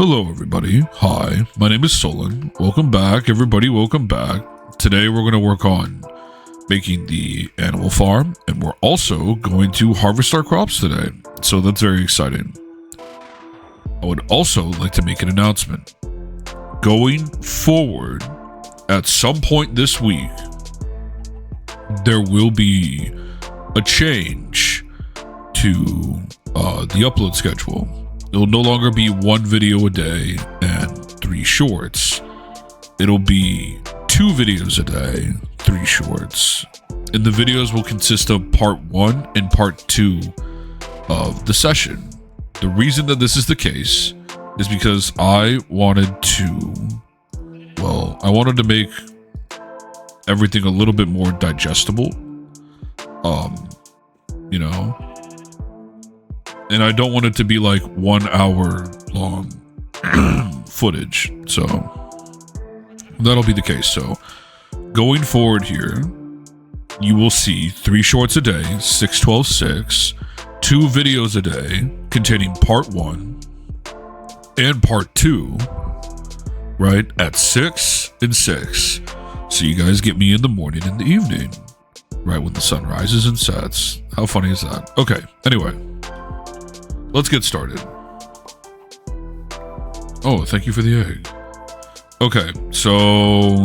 Hello everybody, hi, my name is Solon. Welcome back everybody, welcome back. Today we're going to work on making the animal farm, and we're also going to harvest our crops today. So that's very exciting. I would also like to make an announcement. Going forward, at some point this week, there will be a change to the upload schedule. It'll no longer be one video a day and 3 shorts. It'll be 2 videos a day, 3 shorts. And the videos will consist of part 1 and part 2 of the session. The reason that this is the case is because I wanted to make everything a little bit more digestible. And I don't want it to be like 1 hour long footage. So that'll be the case. So going forward here, you will see 3 shorts a day, 6, 12, 6, 2 videos a day containing part 1 and part 2, right? At 6 and 6. So you guys get me in the morning and the evening, right? When the sun rises and sets. How funny is that? Okay. Anyway. Let's get started. Oh, thank you for the egg. Okay, so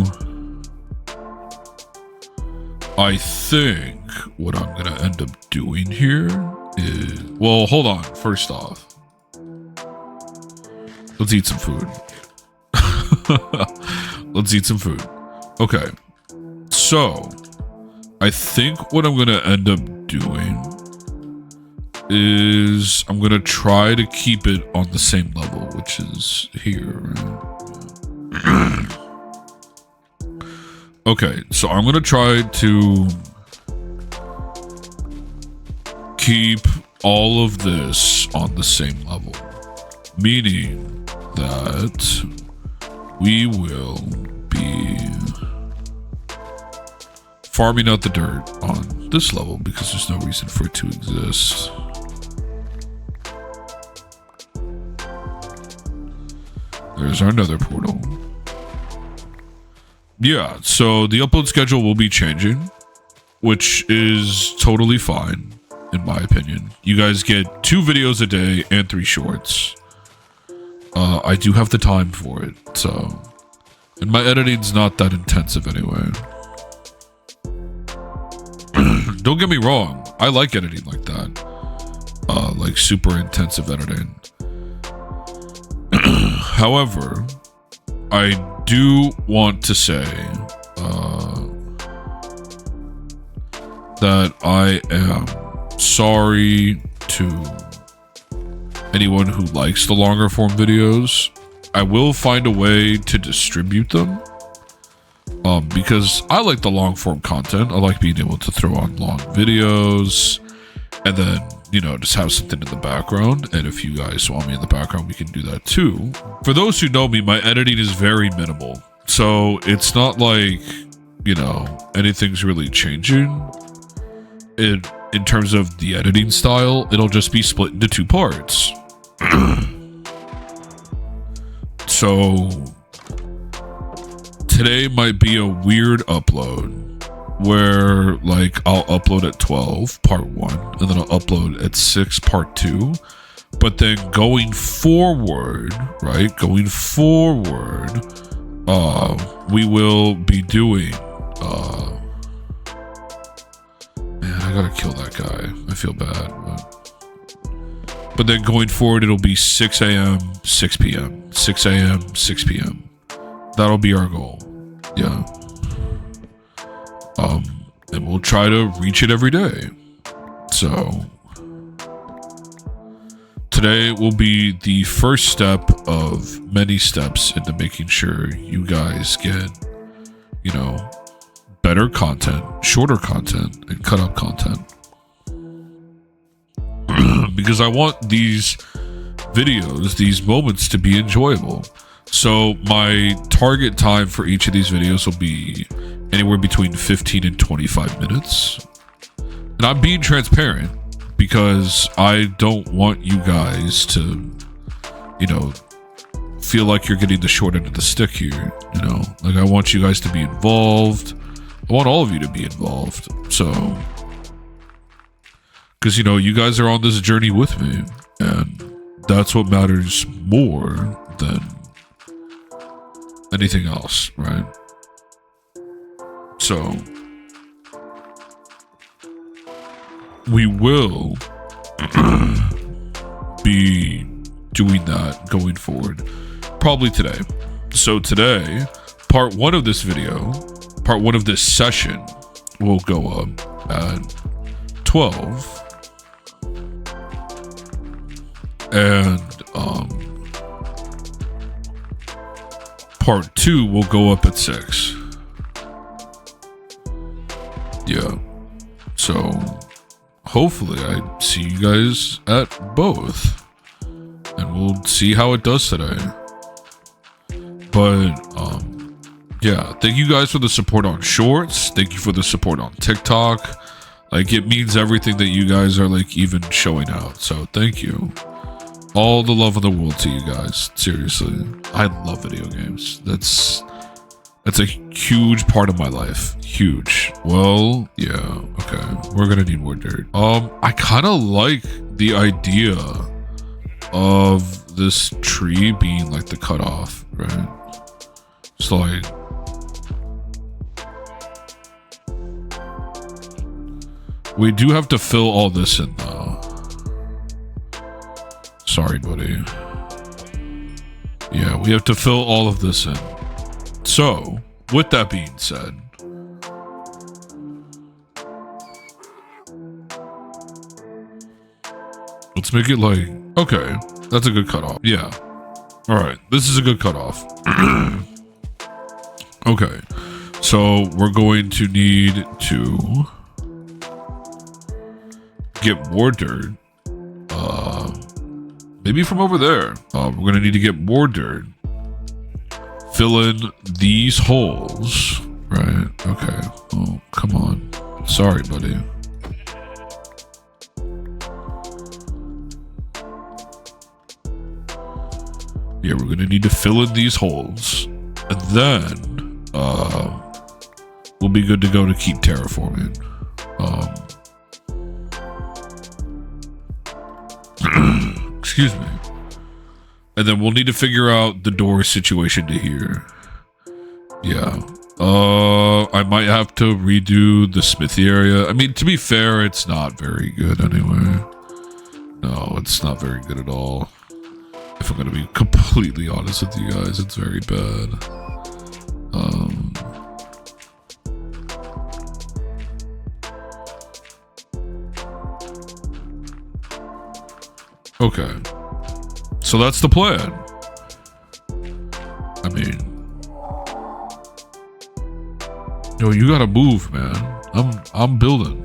I think what I'm gonna end up doing here is, well, hold on. First off, let's eat some food. Let's eat some food. Okay, so I think what I'm gonna end up doing is I'm gonna try to keep it on the same level, which is here, right? Okay, so I'm gonna try to keep all of this on the same level, meaning that we will be farming out the dirt on this level because there's no reason for it to exist. There's our nether portal. Yeah, so the upload schedule will be changing, which is totally fine, in my opinion. You guys get 2 videos a day and 3 shorts. I do have the time for it, so... And my editing's not that intensive anyway. Don't get me wrong, I like editing like that. Like super intensive editing. However, I do want to say that I am sorry to anyone who likes the longer form videos. I will find a way to distribute them because I like the long form content. I like being able to throw on long videos and then, you know, just have something in the background. And if you guys want me in the background, we can do that too. For those who know me, my editing is very minimal. So it's not like, you know, anything's really changing. In terms of the editing style, it'll just be split into 2 parts. So today might be a weird upload where like I'll upload at 12 part 1 and then I'll upload at 6 part 2, but then going forward, right, we will be doing man, I gotta kill that guy. I feel bad, but then going forward it'll be 6 a.m. 6 p.m. 6 a.m. 6 p.m. That'll be our goal. Yeah. And we'll try to reach it every day. So today will be the first step of many steps into making sure you guys get, you know, better content, shorter content, and cut up content. Because I want these videos, these moments to be enjoyable. So my target time for each of these videos will be anywhere between 15 and 25 minutes. And I'm being transparent because I don't want you guys to, you know, feel like you're getting the short end of the stick here. You know, like I want you guys to be involved. I want all of you to be involved. So, because, you know, you guys are on this journey with me, and that's what matters more than anything else, right? So, we will be doing that going forward, probably today. So today, part one of this video, part one of this session will go up at 12, and part two will go up at 6. Yeah, so hopefully I see you guys at both, and we'll see how it does today. But yeah, thank you guys for the support on Shorts. Thank you for the support on TikTok. Like, it means everything that you guys are like even showing out. So thank you. All the love in the world to you guys. Seriously, I love video games. That's a huge part of my life. Huge. Well, yeah, okay. We're gonna need more dirt. I kind of like the idea of this tree being like the cutoff, right? So like, we do have to fill all this in though. Sorry, buddy. Yeah, we have to fill all of this in. So, with that being said, let's make it like, okay, that's a good cutoff. Yeah. All right, this is a good cutoff. Okay, so we're going to need to get more dirt. Maybe from over there. We're going to need to get more dirt. Fill in these holes, right? Okay. Oh, come on. Sorry, buddy. Yeah, we're gonna need to fill in these holes, and then we'll be good to go to keep terraforming. Excuse me. And then we'll need to figure out the door situation to here. Yeah. I might have to redo the smithy area. I mean, to be fair, it's not very good anyway. No, it's not very good at all. If I'm gonna be completely honest with you guys, it's very bad. Okay. So that's the plan. I mean, yo, you gotta move, man. I'm building.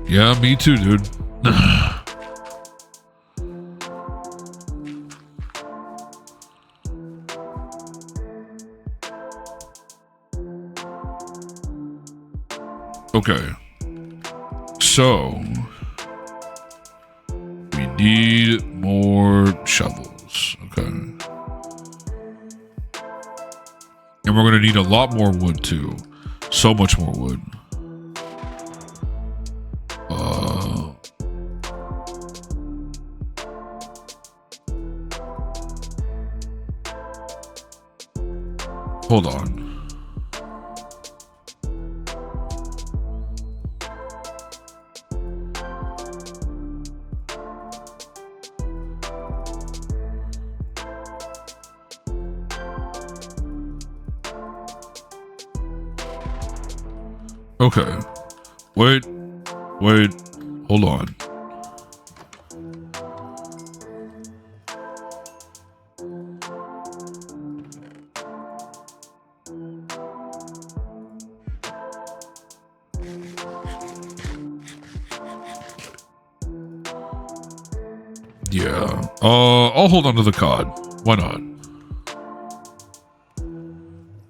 Yeah, me too, dude. Okay. So we need more shovels. Okay. And we're gonna need a lot more wood too. So much more wood. Hold on. Okay. Wait, hold on. Yeah. I'll hold on to the cod. Why not?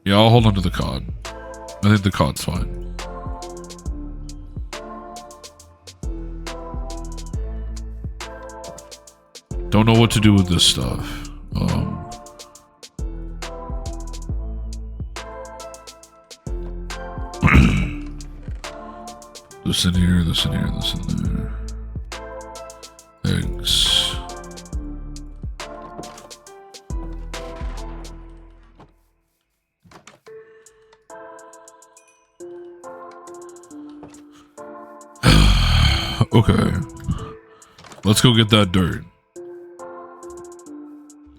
Yeah, I'll hold on to the cod. I think the cod's fine. Don't know what to do with this stuff. This in here, this in here, this in there. Eggs. Okay. Let's go get that dirt.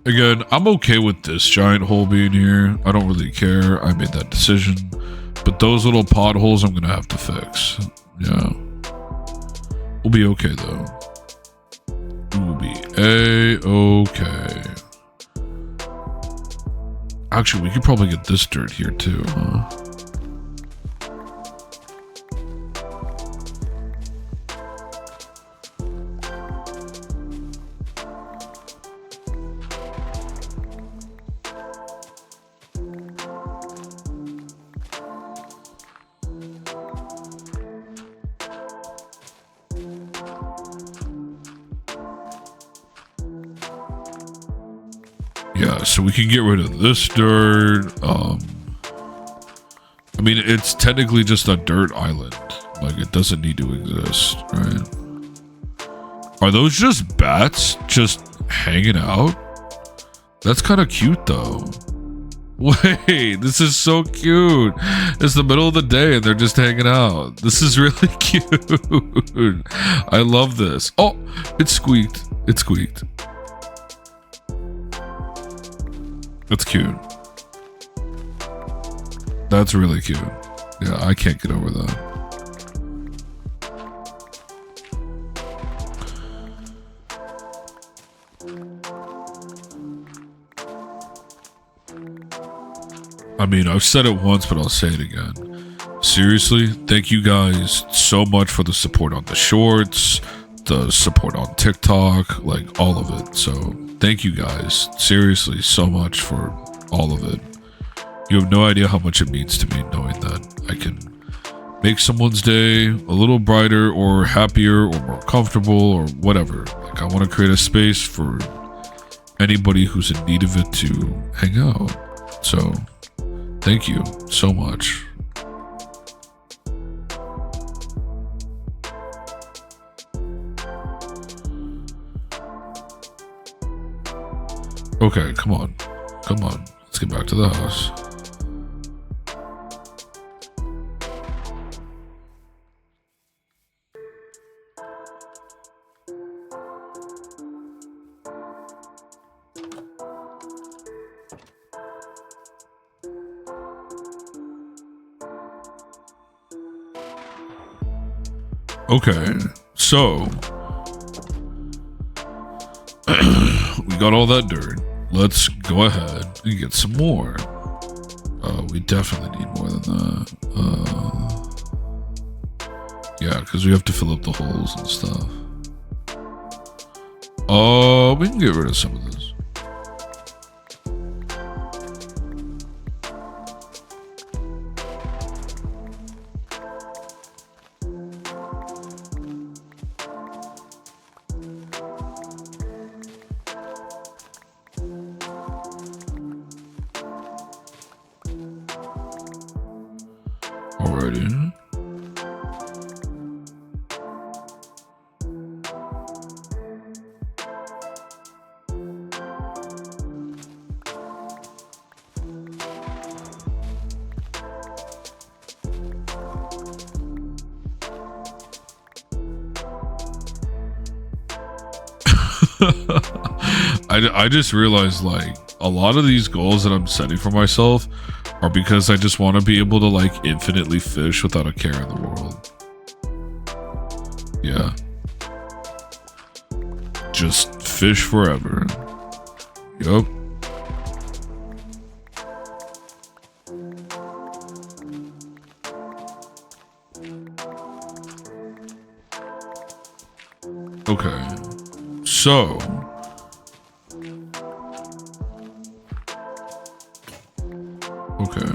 Again, I'm okay with this giant hole being here. I don't really care. I made that decision. But those little potholes I'm gonna have to fix. Yeah. We'll be okay though. We'll be A-okay. Actually, we could probably get this dirt here too, huh? Yeah, so we can get rid of this dirt. I mean, it's technically just a dirt island. Like, it doesn't need to exist, right? Are those just bats just hanging out? That's kind of cute, though. Wait, this is so cute. It's the middle of the day and they're just hanging out. This is really cute. I love this. Oh, it squeaked. It squeaked. That's cute. That's really cute. Yeah, I can't get over that. I mean, I've said it once, but I'll say it again. Seriously, thank you guys so much for the support on the shorts, the support on TikTok, like all of it. So thank you guys, seriously, so much for all of it. You have no idea how much it means to me knowing that I can make someone's day a little brighter or happier or more comfortable or whatever. Like, I want to create a space for anybody who's in need of it to hang out. So thank you so much. Okay, come on. Come on. Let's get back to the house. Okay, so we got all that dirt. Let's go ahead and get some more. We definitely need more than that. Yeah, because we have to fill up the holes and stuff. We can get rid of some of this. Alrighty. I just realized, like, a lot of these goals that I'm setting for myself are because I just want to be able to, like, infinitely fish without a care in the world. Yeah. Just fish forever. Yup. Okay. So okay.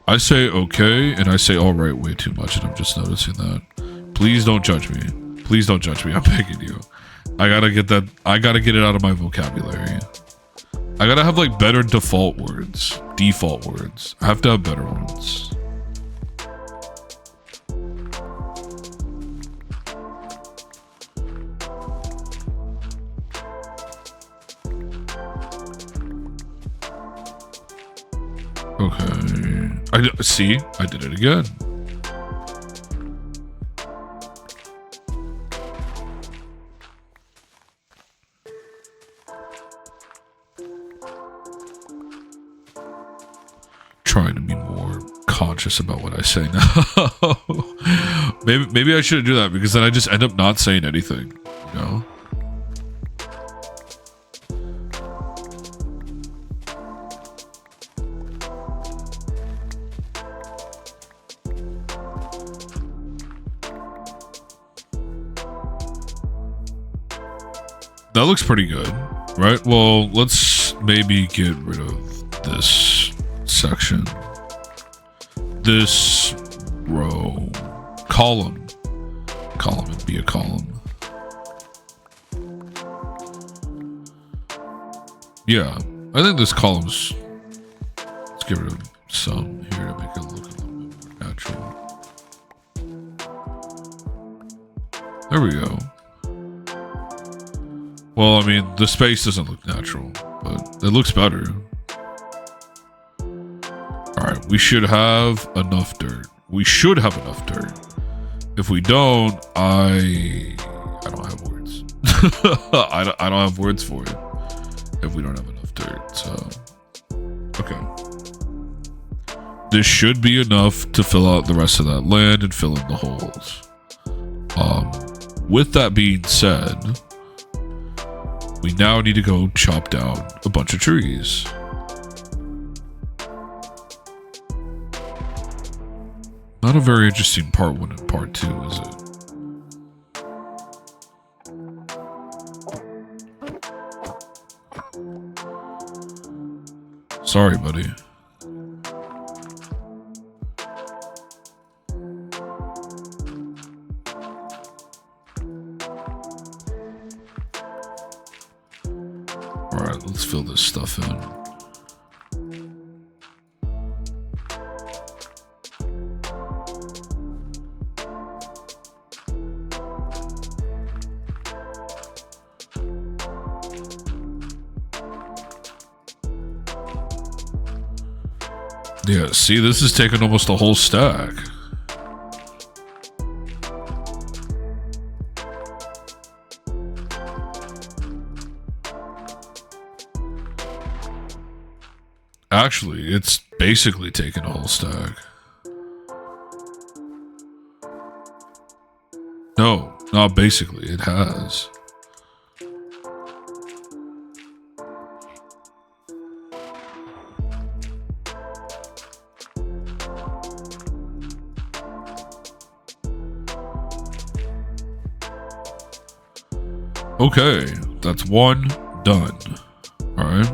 I say okay and I say all right way too much, and I'm just noticing that. Please don't judge me. Please don't judge me. I'm begging you. I gotta get that. I gotta get it out of my vocabulary. I gotta have like better default words. Default words. I have to have better ones. Okay. See, I did it again. Trying to be more conscious about what I say now. maybe I shouldn't do that because then I just end up not saying anything, you know? That looks pretty good, right? Well, let's maybe get rid of this section. This row. Column. Column would be a column. Yeah, I think this column's... Let's get rid of some here to make it look a little bit more natural. There we go. Well, I mean, the space doesn't look natural, but it looks better. Alright, we should have enough dirt. We should have enough dirt. If we don't, I don't have words. I don't have words for it if we don't have enough dirt, so... Okay. This should be enough to fill out the rest of that land and fill in the holes. With that being said... We now need to go chop down a bunch of trees. Not a very interesting part 1 and part 2, is it? Sorry, buddy. Alright, let's fill this stuff in. Yeah, see, this is taking almost a whole stack. Actually, it's basically taken a whole stack. No, not basically, it has. Okay, that's one done. Alright,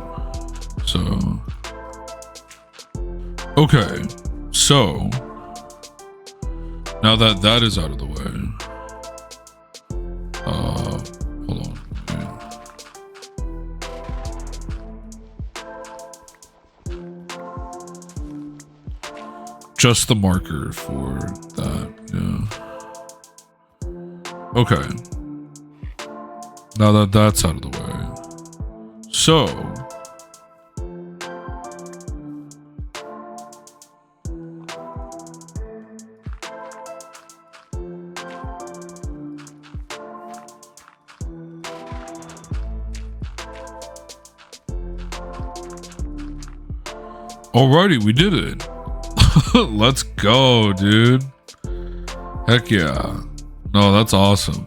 so... Okay, so... Now that that is out of the way... hold on. Okay. Just the marker for that, yeah. Okay. Now that that's out of the way. So... Alrighty, we did it. Let's go, dude. Heck yeah. No, that's awesome.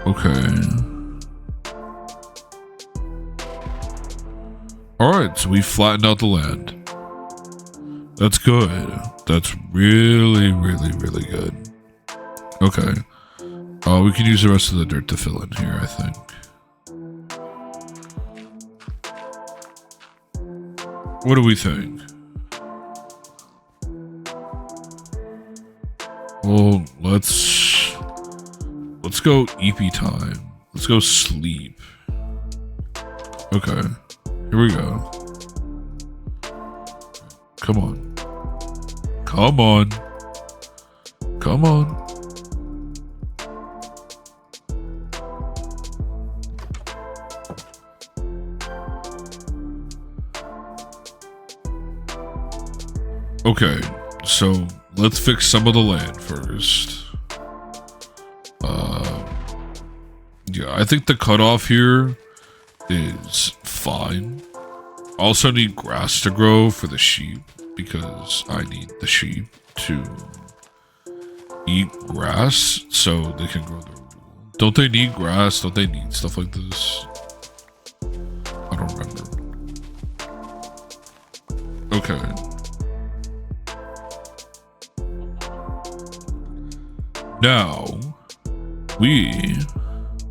Okay. Alright, so we flattened out the land. That's good. That's really, really, really good. Okay. We can use the rest of the dirt to fill in here, I think. What do we think? Well, let's go EP time. Let's go sleep. Okay, here we go. Come on. Come on. Come on. Okay, so let's fix some of the land first. Yeah, I think the cutoff here is fine. I also need grass to grow for the sheep because I need the sheep to eat grass so they can grow their wool. Don't they need grass? Don't they need stuff like this? I don't remember. Okay. Now, we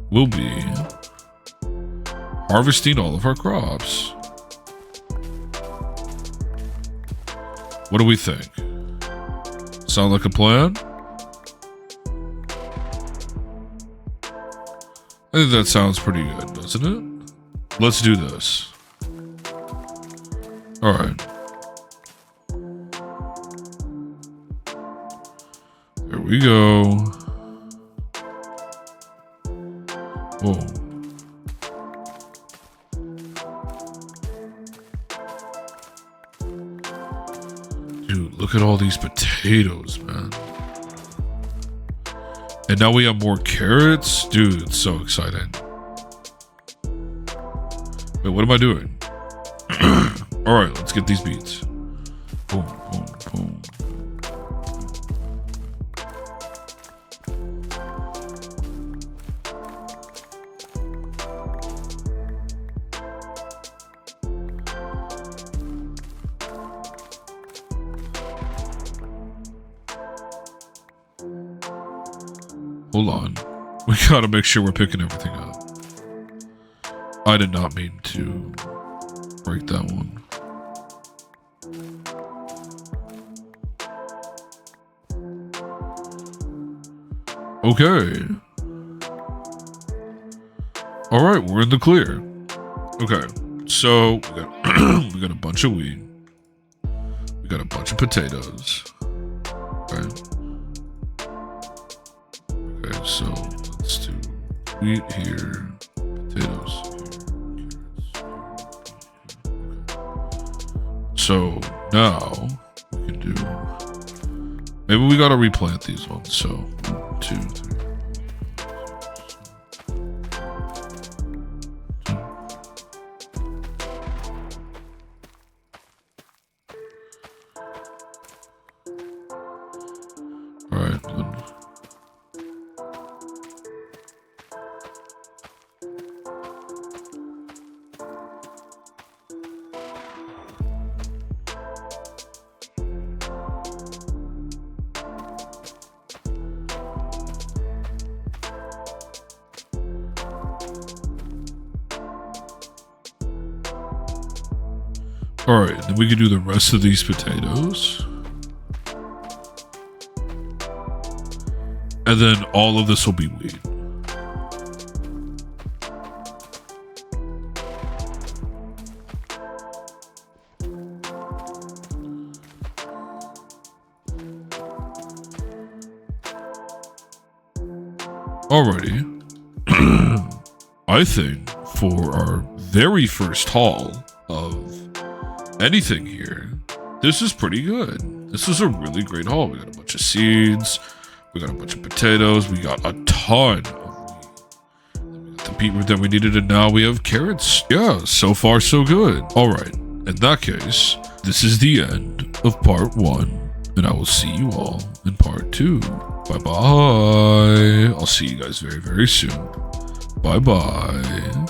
will be harvesting all of our crops. What do we think? Sound like a plan? I think that sounds pretty good, doesn't it? Let's do this. All right. There we go. Whoa. Dude, look at all these potatoes, man. And now we have more carrots? Dude, it's so exciting. Wait, what am I doing? Alright, let's get these beets. Boom, boom, boom. Hold on. We gotta make sure we're picking everything up. I did not mean to break that one. Okay. Alright, we're in the clear. Okay, so we got, we got a bunch of wheat. We got a bunch of potatoes. Okay. Okay, so let's do wheat here, potatoes here, carrots here. So now we can do, maybe we gotta replant these ones. So 1, 2, 3. All right, then. All right, then we can do the rest of these potatoes. And then all of this will be wheat. Alrighty. I think for our very first haul of anything here, this is pretty good. This is a really great haul. We got a bunch of seeds. We got a bunch of potatoes. We got a ton of wheat. We got the beetroot that we needed, and now we have carrots. Yeah, so far so good. All right. In that case, this is the end of part 1, and I will see you all in part 2. Bye-bye. I'll see you guys very, very soon. Bye-bye.